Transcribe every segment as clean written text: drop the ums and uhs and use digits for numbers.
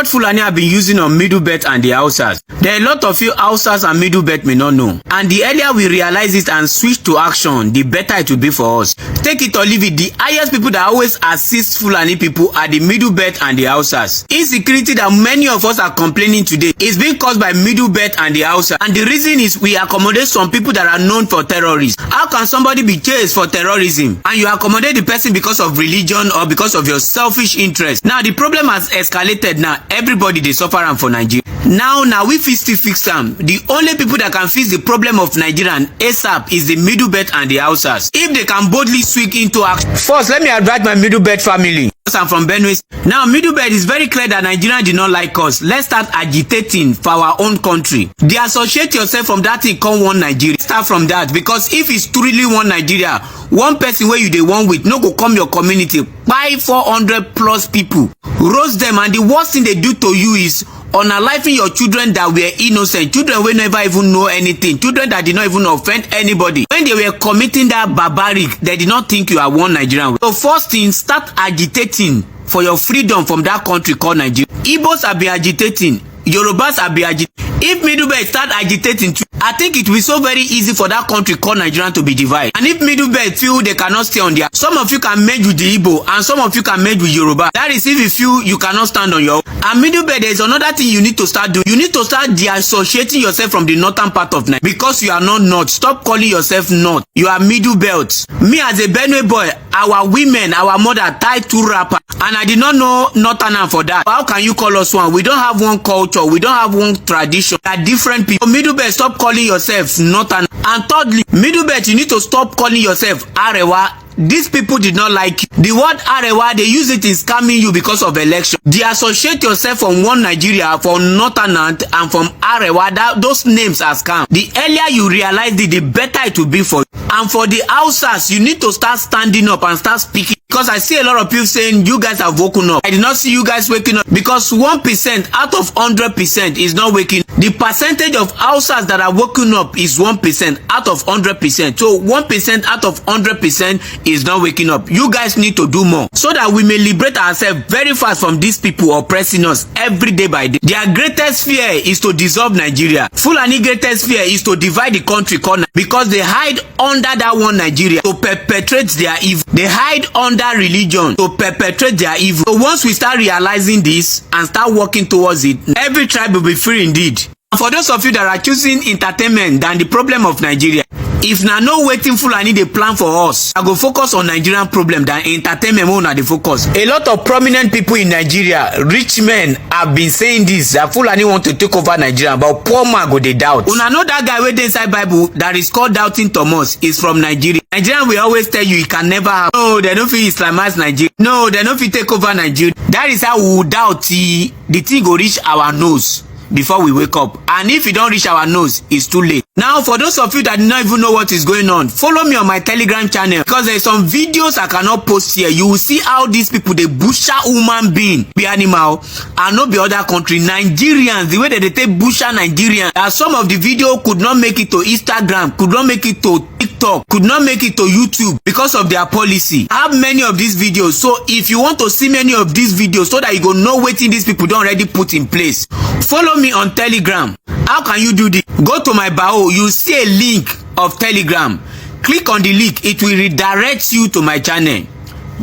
what Fulani have been using on Middle Belt and the Hausas. There are a lot of you Hausas and Middle Belt may not know. And the earlier we realize it and switch to action, the better it will be for us. Take it or leave it, the highest people that always assist Fulani people are the Middle Belt and the Hausas. Insecurity that many of us are complaining today is being caused by Middle Belt and the Hausa. And the reason is we accommodate some people that are known for terrorists. How can somebody be chased for terrorism and you accommodate the person because of religion or because of your selfish interest? Now the problem has escalated. Now everybody they suffer am for Nigeria. Now we fit still fix them. The only people that can fix the problem of Nigerian ASAP is the Middle Belt and the Hausas. If they can boldly swing into action. First, let me advise my Middle Belt family. I'm from Benue. Now, Middle Belt is very clear that Nigeria did not like us. Let's start agitating for our own country. Disassociate yourself from that thing called one Nigeria. Start from that, because if it's truly one Nigeria, one person where you dey one with no go come your community, buy 400 plus people, roast them, and the worst thing they do to you is unaliving your children that were innocent, children wey never even know anything, children that did not even offend anybody. When they were committing that barbaric, they did not think you are one Nigerian. So first thing, start agitating for your freedom from that country called Nigeria. Igbos have been agitating, Yorubas have been agitating. If Middle Belt start agitating too, I think it will be so very easy for that country called Nigeria to be divided. And if Middle Belt feel they cannot stay on their, some of you can merge with the Igbo and some of you can merge with Yoruba. That is if you feel you cannot stand on your own. And Middle Belt, there is another thing you need to start doing. You need to start disassociating yourself from the northern part of Nigeria, because you are not North. Stop calling yourself North. You are Middle Belt. Me as a Benue boy, our women, our mother tied two wrappers, and I did not know Northern for that. How can you call us one? We don't have one culture. We don't have one tradition. We are different people. Middle Belt, stop calling yourself Northern. And thirdly, Middle Belt, you need to stop calling yourself Arewa. These people did not like you. The word Arewa, they use it in scamming you because of election. Disassociate yourself from one Nigeria, from Northern and from Arewa. Those names are scam. The earlier you realize it, the better it will be for you. And for the Hausas, you need to start standing up and start speaking. Because I see a lot of people saying you guys have woken up. I did not see you guys waking up, because 1% out of 100% is not waking. The percentage of Hausas that are waking up is 1% out of 100%. So 1% out of 100% is not waking up. You guys need to do more so that we may liberate ourselves very fast from these people oppressing us every day by day. Their greatest fear is to dissolve Nigeria. Fulani greatest fear is to divide the country corner, because they hide under that one Nigeria to perpetrate their evil. They hide under religion to perpetrate their evil. So once we start realizing this and start working towards it, every tribe will be free indeed. And for those of you that are choosing entertainment than the problem of Nigeria, if na no waiting Fulani they plan for us, I go focus on Nigerian problem than entertainment more na the focus. A lot of prominent people in Nigeria, rich men, have been saying this, that Fulani want to take over Nigeria, but poor man go they doubt. Una know that guy wey dey inside Bible that is called Doubting Thomas is from Nigeria. Nigerian will always tell you it can never happen. No, they don't fit Islamize Nigeria. No, they don't fit take over Nigeria. That is how we doubt the thing go reach our nose before we wake up. And if it don't reach our nose, it's too late. Now, for those of you that do not even know what is going on, follow me on my Telegram channel, because there's some videos I cannot post here. You will see how these people, they butcher human being, be animal, and not be other country. Nigerians, the way that they take butcher Nigerians, some of the video could not make it to Instagram, could not make it to TikTok, could not make it to YouTube because of their policy. I have many of these videos. So if you want to see many of these videos so that you go know what these people don't already put in place, follow me on Telegram. How can you do this? Go to my bio, you see a link of Telegram. Click on the link, it will redirect you to my channel.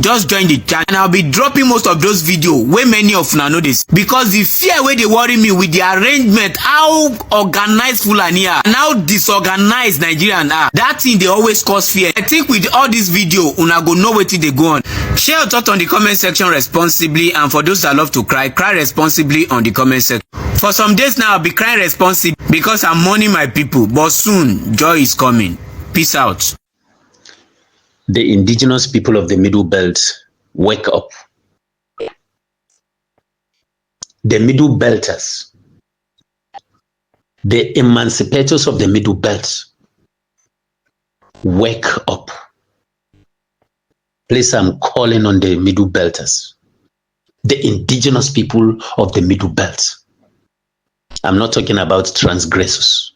Just join the channel, and I'll be dropping most of those videos where many of you know this, because the fear where they worry me with the arrangement, how organized Fulani are and how disorganized Nigerian are, that thing they always cause fear. I think with all this video, una go know what they go on. Share your thoughts on the comment section responsibly, and for those that love to cry, cry responsibly on the comment section. For some days now, I'll be crying responsibly because I'm mourning my people, but soon joy is coming. Peace out. The indigenous people of the Middle Belt, wake up. The Middle Belters, the emancipators of the Middle Belt, wake up. Please, I'm calling on the Middle Belters, the indigenous people of the Middle Belt. I'm not talking about transgressors.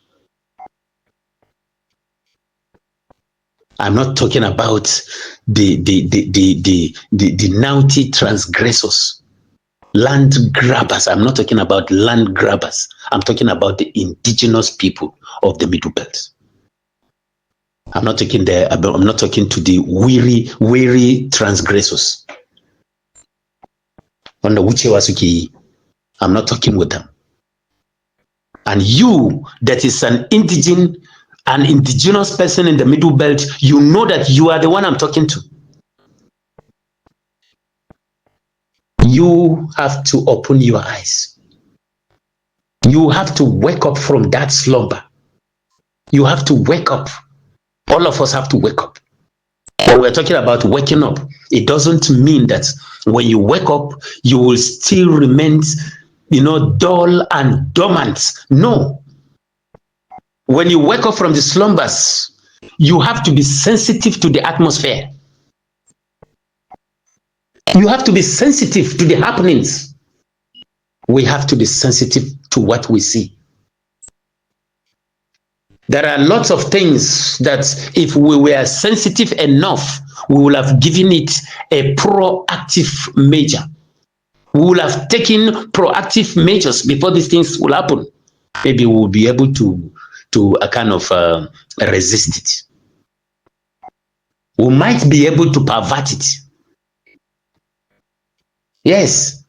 I'm not talking about the naughty transgressors land grabbers. I'm not talking about land grabbers. I'm talking about the indigenous people of the Middle Belt. I'm not talking to the weary transgressors. I'm not talking with them. And you, that is an indigenous person in the Middle Belt, you know that you are the one I'm talking to. You have to open your eyes. You have to wake up from that slumber. You have to wake up. All of us have to wake up. When we're talking about waking up, it doesn't mean that when you wake up, you will still remain, dull and dormant. No. When you wake up from the slumbers, you have to be sensitive to the atmosphere. You have to be sensitive to the happenings. We have to be sensitive to what we see. There are lots of things that if we were sensitive enough, we will have given it a proactive measure. We will have taken proactive measures before these things will happen. Maybe we will be able to resist it. We might be able to pervert it. Yes.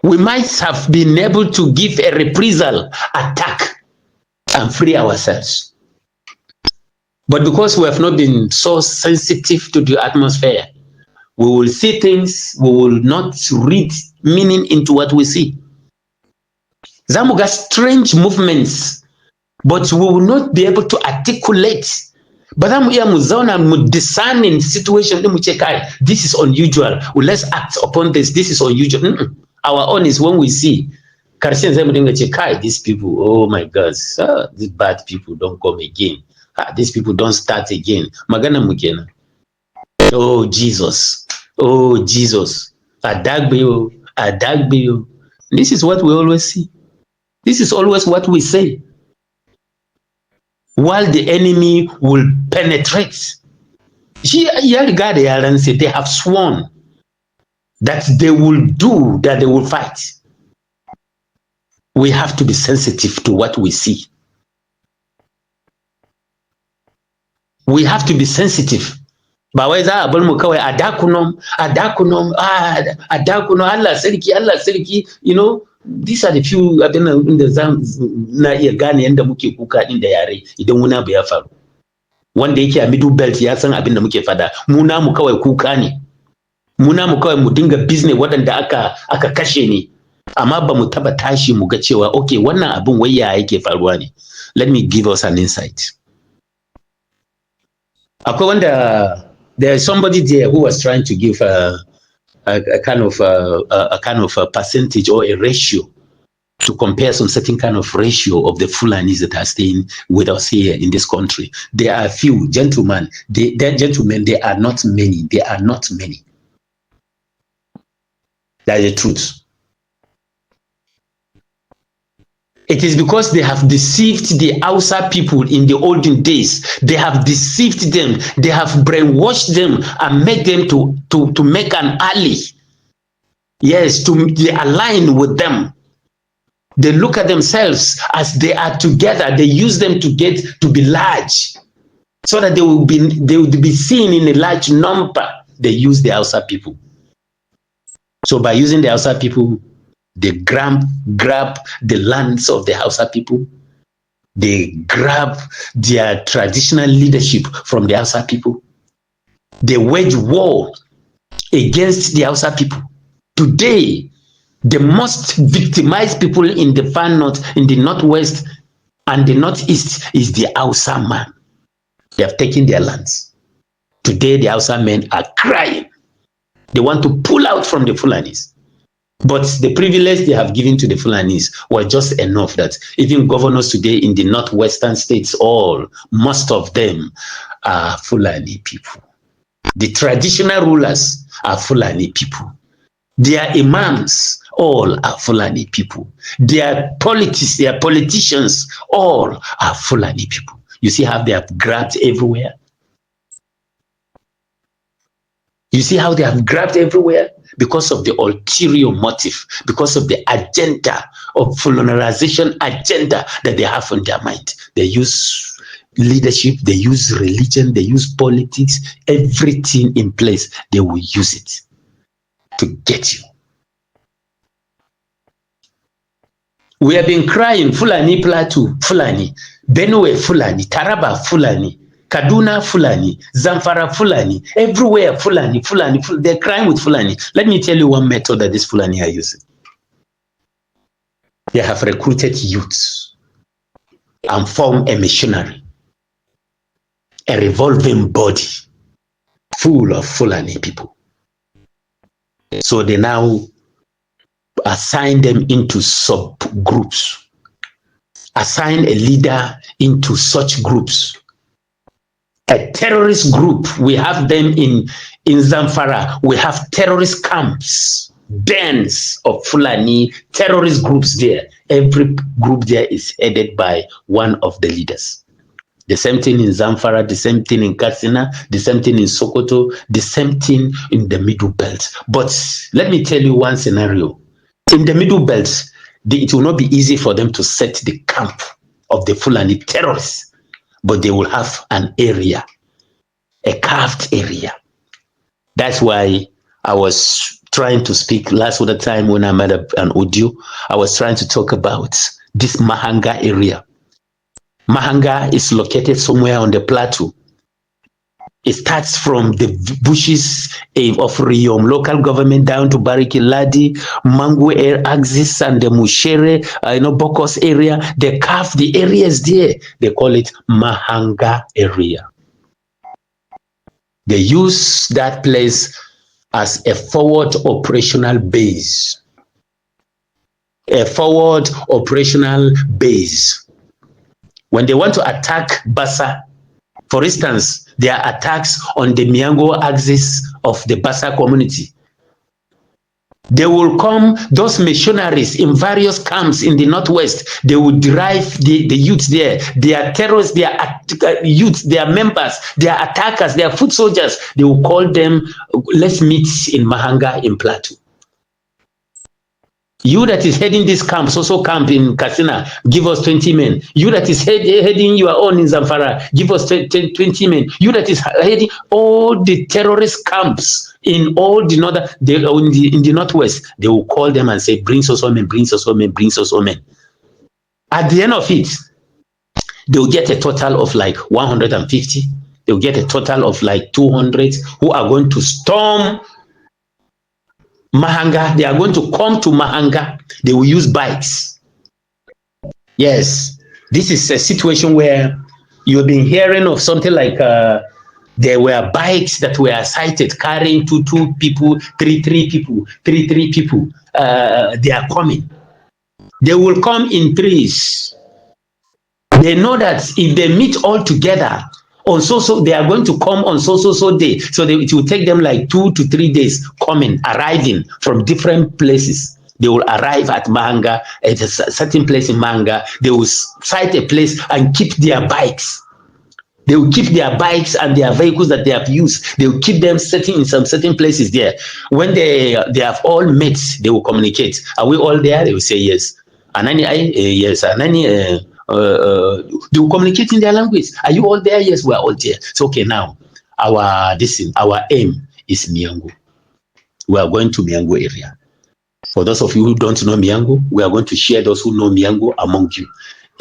We might have been able to give a reprisal attack and free ourselves. But because we have not been so sensitive to the atmosphere, we will see things, we will not read meaning into what we see. Zamuga strange movements, but we will not be able to articulate. But I'm here discerning situation. This is unusual. Well, let's act upon this. This is unusual. Our own is when we see these people. Oh my God, these bad people don't come again. These people don't start again. Magana mukena. Oh Jesus. Oh Jesus. Adagbeyo. Adagbeyo. This is what we always see. This is always what we say. While the enemy will penetrate. They have sworn that they will do, that they will fight. We have to be sensitive to what we see. We have to be sensitive. These are the few in the Ghana and the muke kuka in the yare idan muna bai faru wanda yake a middle belt ya san abin da muke fada muna mu kawai kuka ne muna mu kawai mu dinga business wadanda aka kashe ne amma ba mu taba tashi mu ga cewa okay wannan abin wai ya yake faruwa ne. Let me give us an insight. Akwai wanda there's somebody there who was trying to give a kind of a percentage or a ratio to compare some certain kind of ratio of the Fulanis that are staying with us here in this country. There are a few gentlemen. They are not many. They are not many. That's the truth. It is because they have deceived the Hausa people in the olden days. They have deceived them. They have brainwashed them and made them to make an ally. Yes, they align with them. They look at themselves as they are together. They use them to get to be large, so that they will be seen in a large number. They use the Hausa people. So by using the Hausa people, they grab the lands of the Hausa people. They grab their traditional leadership from the Hausa people. They wage war against the Hausa people. Today, the most victimized people in the far north, in the northwest, and the northeast is the Hausa man. They have taken their lands. Today, the Hausa men are crying. They want to pull out from the Fulanis. But the privilege they have given to the Fulanis was just enough that even governors today in the northwestern states, most of them are Fulani people. The traditional rulers are Fulani people. Their imams, all are Fulani people. Their politicians, all are Fulani people. You see how they have grabbed everywhere? You see how they have grabbed everywhere? Because of the ulterior motive, because of the agenda of colonization agenda that they have on their mind. They use leadership, they use religion, they use politics, everything in place. They will use it to get you. We have been crying Fulani Plateau, Fulani, Benue Fulani, Taraba Fulani, Kaduna Fulani, Zamfara Fulani, everywhere Fulani, Fulani, they're crying with Fulani. Let me tell you one method that these Fulani are using. They have recruited youths and formed a missionary, a revolving body full of Fulani people. So they now assign them into subgroups, assign a leader into such groups. A terrorist group, we have them in Zamfara, we have terrorist camps, bands of Fulani, terrorist groups there. Every group there is headed by one of the leaders. The same thing in Zamfara, the same thing in Katsina, the same thing in Sokoto, the same thing in the Middle Belt. But let me tell you one scenario. In the Middle Belt, it will not be easy for them to set the camp of the Fulani terrorists, but they will have an area, a carved area. That's why I was trying to speak last other time when I made an audio. I was trying to talk about this Mahanga area. Mahanga is located somewhere on the plateau. It starts from the bushes of Riyom local government down to Bariki Ladi, Mangu Air Axis, and the Mushere, Bokos area. They carve the areas there. They call it Mahanga area. They use that place as a forward operational base. A forward operational base. When they want to attack Bassa, for instance, there are attacks on the Miango axis of the Bassa community. They will come, those missionaries in various camps in the northwest, they will drive the youth there. They are terrorists, they are youth, they are members, they are attackers, they are foot soldiers. They will call them, let's meet in Mahanga in Plateau. You that is heading this camp, so camp in Katsina, give us 20 men. You that is heading your own in Zamfara, give us 20 men. You that is heading all the terrorist camps in all the northern, in the northwest, they will call them and say, bring us all men, bring us all men, bring us all men. At the end of it, they will get a total of like 150. They will get a total of like 200 who are going to storm Mahanga. They are going to come to Mahanga. They will use bikes. Yes, this is a situation where you've been hearing of something like there were bikes that were sighted carrying two people, three people. They are coming. They will come in threes. They know that if they meet all together on so they are going to come on so day. So it will take them like 2 to 3 days arriving from different places. They will arrive at Mahanga, at a certain place in Mahanga. They will site a place and keep their bikes. They will keep their bikes and their vehicles that they have used. They will keep them sitting in some certain places there. When they have all met, they will communicate. Are we all there? They will say yes. Anani, yes. Anani, they will communicate in their language. Are you all there? Yes, we are all there. So okay, now our aim is Miango. We are going to Miango area. For those of you who don't know Miango, we are going to share those who know Miango among you.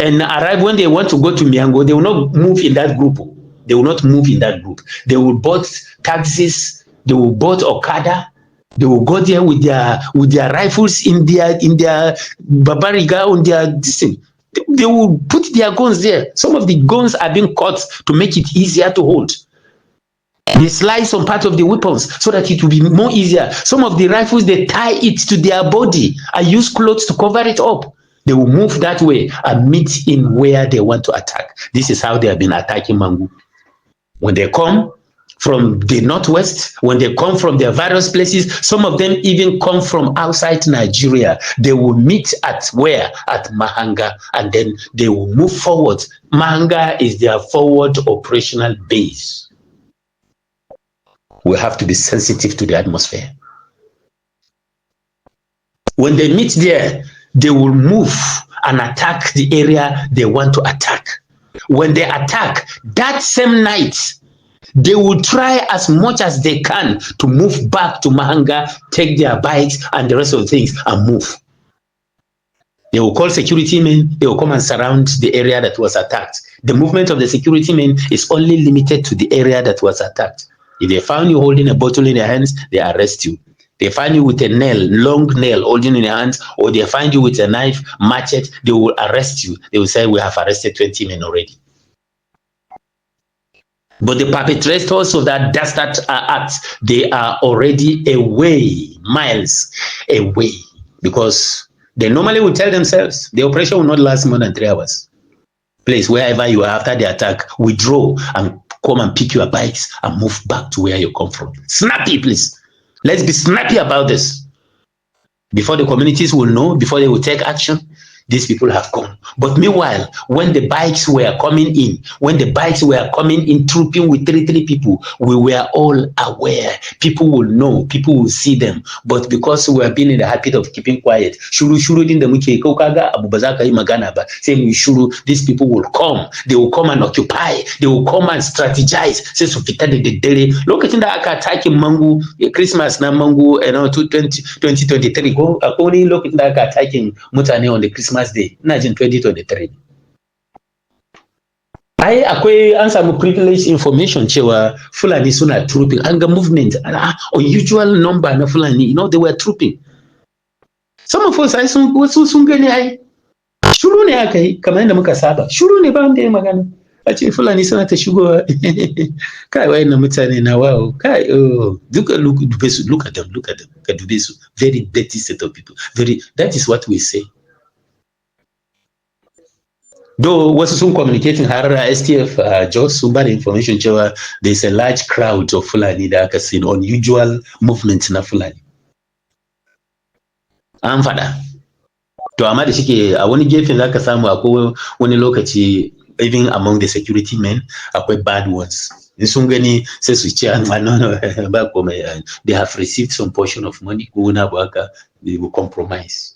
And arrive when they want to go to Miango, they will not move in that group. They will not move in that group. They will board taxis. They will board Okada. They will go there with their rifles in their babariga on their this thing. They will put their guns there. Some of the guns are being cut to make it easier to hold. They slice some part of the weapons so that it will be more easier. Some of the rifles, they tie it to their body and use clothes to cover it up. They will move that way and meet in where they want to attack. This is how they have been attacking Mangu. When they come from the northwest, when they come from their various places, some of them even come from outside Nigeria. They will meet at where? At Mahanga, and then they will move forward. Mahanga is their forward operational base. we have to be sensitive to the atmosphere. When they meet there, they will move and attack the area they want to attack. When they attack, that same night, they will try as much as they can to move back to Mahanga, take their bikes and the rest of the things and move. They will call security men, they will come and surround the area that was attacked. The movement of the security men is only limited to the area that was attacked. If they found you holding a bottle in your hands, they arrest you. They find you with a nail, long nail holding in your hands, or they find you with a knife, machete, they will arrest you. They will say, we have arrested 20 men already. But the perpetrators of that dastard act, they are already away, miles away, because they normally will tell themselves the operation will not last more than 3 hours. Please, wherever you are after the attack, withdraw and come and pick your bikes and move back to where you come from. Snappy, please. Let's be snappy about this. Before the communities will know, before they will take action, these people have gone. But meanwhile, when the bikes were coming in, trooping with three people, we were all aware. People will know, people will see them. But because we have been in the habit of keeping quiet, these people will come. They will come and occupy. They will come and strategize. Look at that attacking Mangu, Christmas na Mangu, 2023. Only look at that attacking Mutane on the Christmas Day, imagine 2023. Akwai an samu privileged information cewa Fulani suna trooping, an ga movement, unusual number na Fulani, they were trooping. Some of us wasu sun gani ai. Shuru ne aka yi, kamar yadda muka saba. Shuru ne ba wanda ya magana. A ce Fulani suna ta shigowa. Kai wayannan mutane na wow. Kai look at them. Ka dube su. Very dirty set of people. That is what we say. Though wasu sun communicating har STF Jos sun bada information cewa there's a large crowd of Fulani da aka seen, unusual movement na Fulani. An fada. To amma da shike a wani gefen zaka samu akwai wani lokaci even among the security men akwai bad ones. Sun gani sai su ce no ba komai, they have received some portion of money ko wani abu haka, they will compromise.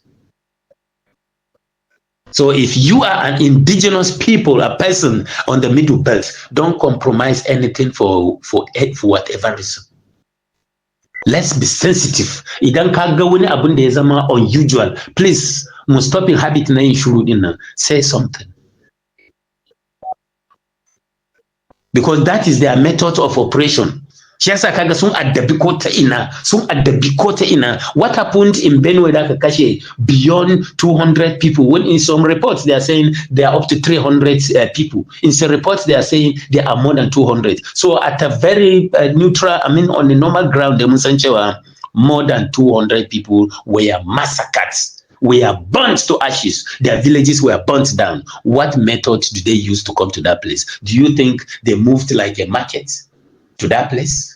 So if you are an indigenous people, a person on the Middle Belt, don't compromise anything for whatever reason. Let's be sensitive. Idan ka ga wani abun da ya zama unusual, please, mu stopping habit na yin shuru din nan, say something. Because that is their method of operation. Shi yasa kaga sun addabi ko ta ina. What happened in Benue da aka kashe beyond 200 people? When in some reports they are saying they are up to 300 people. In some reports they are saying there are more than 200. So at a very neutral, on the normal ground, they must say more than 200 people were massacred. Were burnt to ashes. Their villages were burnt down. What method do they use to come to that place? Do you think they moved like a market to that place?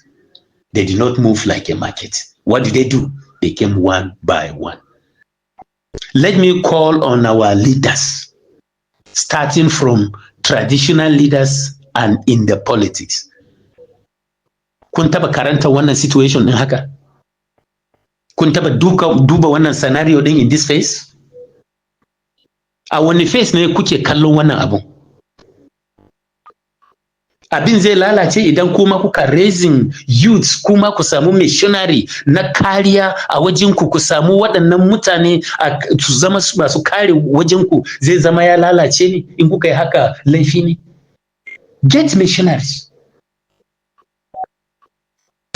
They did not move like a market. What did they do? They came one by one. Let me call on our leaders, starting from traditional leaders and in the politics. Kun taba karanta wannan situation din haka? Kun taba duba wannan scenario din in this phase? A wani phase ne kuke kallon wannan abun? Abin zai lalace idan kuma kuka raising youths, kuma ku samu missionary na kariya a wajinku, ku samu waɗannan mutane su zama masu kare wajinku, zai zama ya lalace ne in kuka yi haka laifi ne? Get missionaries.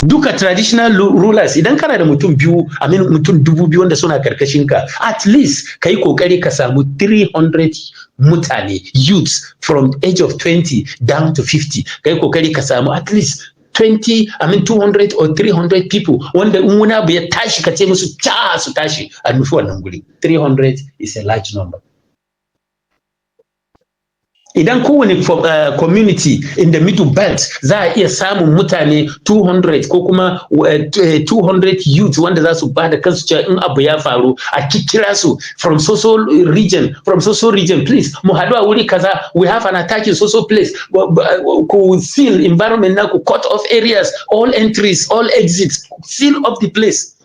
Duka traditional rulers, idan kana da mutum 2,000 wanda suna karkashin ka, at least kai kokari ka samu 300 mutane, youths from age of 20 down to 50. Kai kokari ka samu at least 200 or 300 people wanda in wani abu ya tashi ka ce musu su tashi a nufi wannan guri. 300 is a large number. Idan kowane community in the middle belt za a iya samun mutane 200 ko kuma 200 youth wanda za su ba da kansu cewa in abu ya faru a kikkira su from so region please mu haɗu a wuri kaza we have an attack in so place ku seal environment na ku cut off areas all entries all exits seal off the place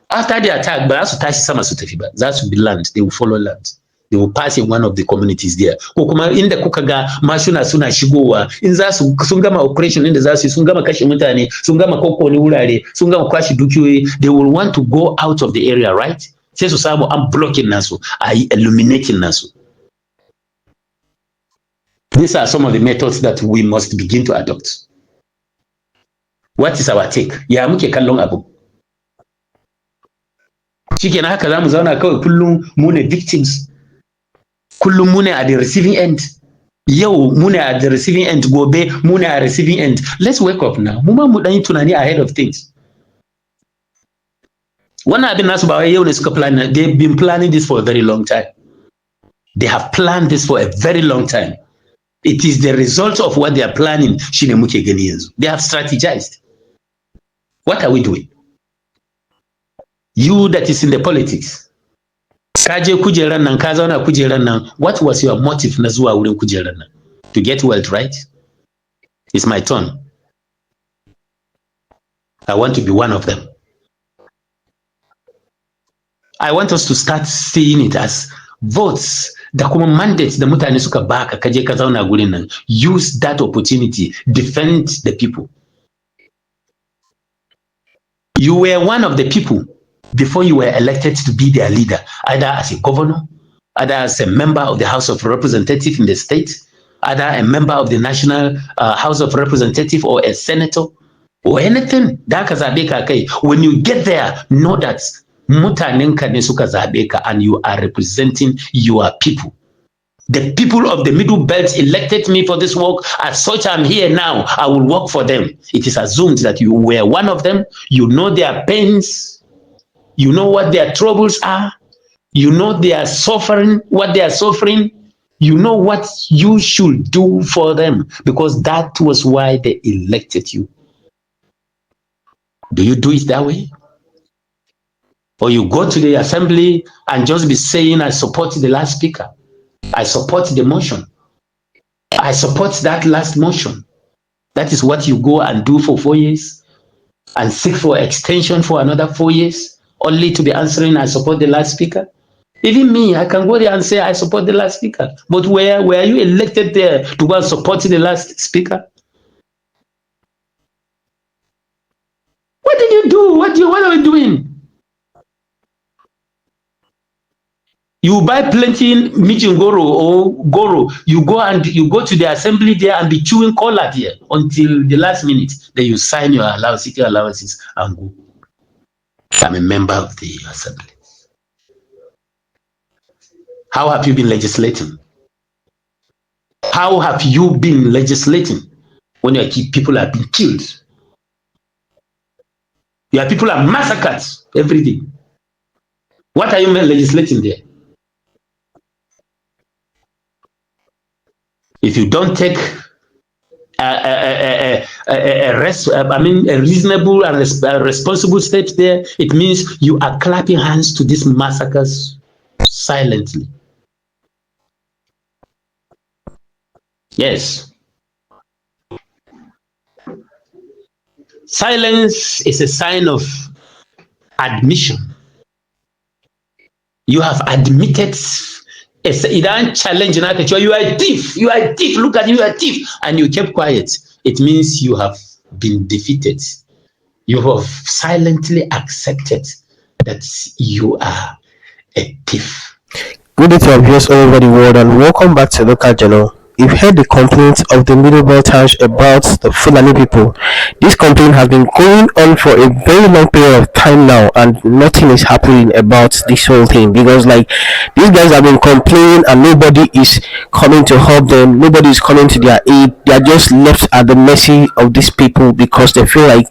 after the attack ba za su tashi sama su tafi ba za su be land they will follow land. They will pass in one of the communities there. Ko kuma inda kuka ga mashina suna shigowa in za su sun gama operation inda za su sun gama kashe mutane sun gama kokkone wurare sun gama kwashe dukiyoyi they will want to go out of the area right sai su samu an blocking nasu a yi illuminating nasu. These are some of the methods that we must begin to adopt. What is our take? Ya muke kallon abu? Shikenan haka za mu zauna kawai kullum mu ne victims. Kullum mu ne at the receiving end. Yau mu ne at the receiving end, gobe mu ne at receiving end. Let's wake up now. Mu ma mu dan yi tunani ahead of things. Wannan abin nasu ba wai yau ne suka plan. They've been planning this for a very long time. They have planned this for a very long time. It is the result of what they are planning shine muke gani yanzu. They have strategized. What are we doing? You that is in the politics. Ka je kujeran nan, ka zauna kujeran nan, what was your motive na zuwa wurin kujeran nan? To get wealth, right? It's my turn. I want to be one of them. I want us to start seeing it as votes da kuma mandates da mutane suka baka ka je ka zauna gurin nan. Use that opportunity, defend the people. You were one of the people before you were elected to be their leader, either as a governor, either as a member of the House of Representatives in the state, either a member of the National House of Representatives or a senator or anything. Da ka zabe ka kai. When you get there, know that mutanenka ne suka zabe ka and you are representing your people. The people of the Middle Belt elected me for this work. As such, I'm here now. I will work for them. It is assumed that you were one of them. You know their pains. You know what their troubles are. You know they are suffering, what they are suffering. You know what you should do for them because that was why they elected you. Do you do it that way? Or you go to the assembly and just be saying, I support the last speaker. I support the motion. I support that last motion. That is what you go and do for 4 years and seek for extension for another 4 years, only to be answering, I support the last speaker. Even me, I can go there and say, I support the last speaker. But were you elected there to go and support the last speaker? What did you do? What are we doing? You buy plenty meeting goro or goro. You go to the assembly there and be chewing cola there until the last minute. Then you sign your city allowances and go. I'm a member of the assembly. How have you been legislating? How have you been legislating when your people have been killed? Your people are massacred every day. What are you legislating there? If you don't take a reasonable and responsible steps there, it means you are clapping hands to these massacres silently. Yes. Silence is a sign of admission. You have admitted. You don't challenge, you are a thief, look at you, you are a thief, and you kept quiet. It means you have been defeated. You have silently accepted that you are a thief. Good day to our viewers all over the world and welcome back to Local Journal. You've heard the complaints of the Middle Belters about the Fulani people. This complaint has been going on for a very long period of time now and nothing is happening about this whole thing because these guys have been complaining and nobody is coming to help them. Nobody is coming to their aid. They are just left at the mercy of these people because they feel like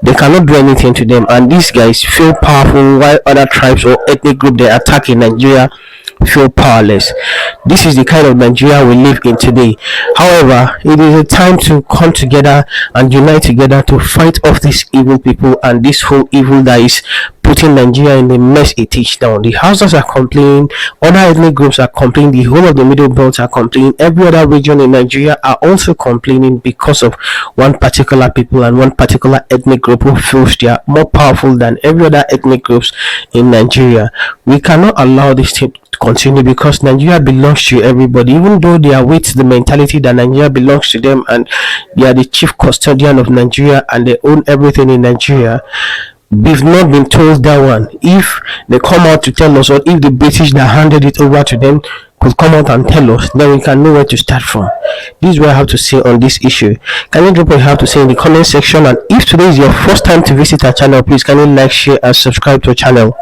they cannot do anything to them, and these guys feel powerful while other tribes or ethnic group they attack in Nigeria feel powerless. This is the kind of Nigeria we live in today. However, it is a time to come together and unite together to fight off these evil people and this whole evil that is putting Nigeria in the mess it is now. The Hausas are complaining, other ethnic groups are complaining, the whole of the Middle Belt are complaining, every other region in Nigeria are also complaining because of one particular people and one particular ethnic group who feels they are more powerful than every other ethnic groups in Nigeria. We cannot allow this to continue because Nigeria belongs to everybody, even though they are with the mentality that Nigeria belongs to them and they are the chief custodian of Nigeria and they own everything in Nigeria. We've not been told that one. If they come out to tell us, or if the British that handed it over to them could come out and tell us, then we can know where to start from. This is what I have to say on this issue. Can you drop what you have to say in the comment section? And if today is your first time to visit our channel, please can you like, share and subscribe to our channel.